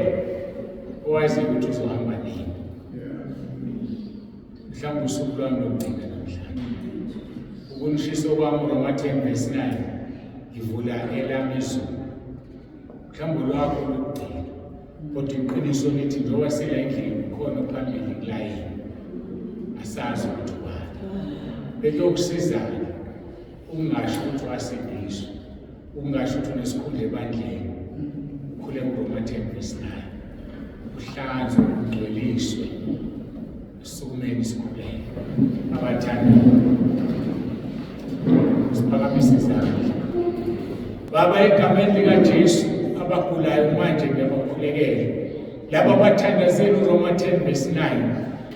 owazi ukuthi uzohamba nini. Mhlawumbe usuku lwami lokugcina namhlanje. Ukunishisa kwami Roma 10:9 ngivula elami izulu. Mhlawumbe lwakho lokugcina. Kodwa iqiniso lithi njengoba selayendlini khona phambili kulayini. Asazi ukuthi ubani. Belokusizayo ungasho ukuthi wasindiswa. Ungasho ukuthi unesikhundla ebandleni. Ukhule kuRoma 10:9. Uhlanzwe, ugcweliswe. Sukumeni sikhuleke. Abathanda siphakamise izandla. Baba, egameni likaJesu abagulayo manje ngiyabakhulekela. Laba abathandazela uRoma 10:9.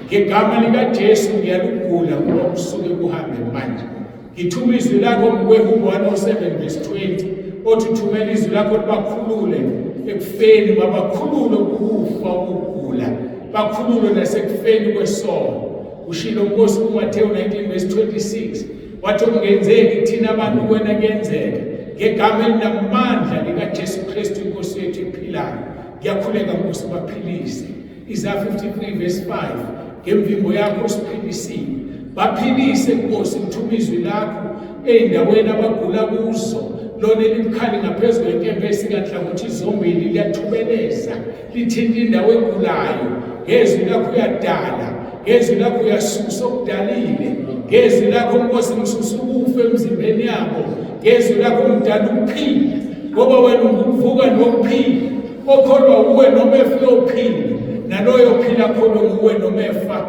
Ngegama likaJesu ngiyalugula kuba kusuke kuhambe manje. Ngithuma izwi lakho ngokweHubo 107:20 othi uthumela izwi lakho libakhulule ekufeni, babakhulule ukufa, ukugula, bakhulule nasekufeni kwesono. Ushilo Nkosi kuMathewu 19:26 wathi okungenzeki thina abantu kuwena kuyenzeka. Ngegama elinamandla likaJesu Kristu inkosi yethu ephilayo ngiyakhuleka Nkosi baphilise. Isaiah 53:5 ngemvimbo yakho siphilisile. Baphilise Nkosi, ngithuma izwi lakho ey'ndaweni abagula kuzo. Lona elimkhali ngaphezu kwenkembe esinganhlangothi zombili liyathubeleza lithinta indawo egulayo. Ngezwi lakho uyadala, ngezwi lakho uyasusa okudalile, ngezwi lakho Nkosi ngisusa ukufa emzimbeni yabo, ngezwi lakho ngidala ukuphila ngoba wena ungukuvuka nokuphila. okholwa uwe noma efike uphile, naloyo phila akholwe nguwe noma efa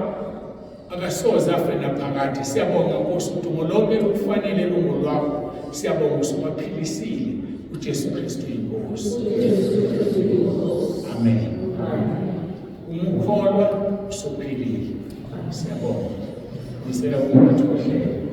akasoze afe naphakade. Siyabonga Nkosi ukuthi ngolonke lukufanele lungo lwakho, siyabonga usubaphilisile uJesu Kristu inkosi. Amen. Umukholwa usuphilile. Siyabonga. Nisela umuntu ohle.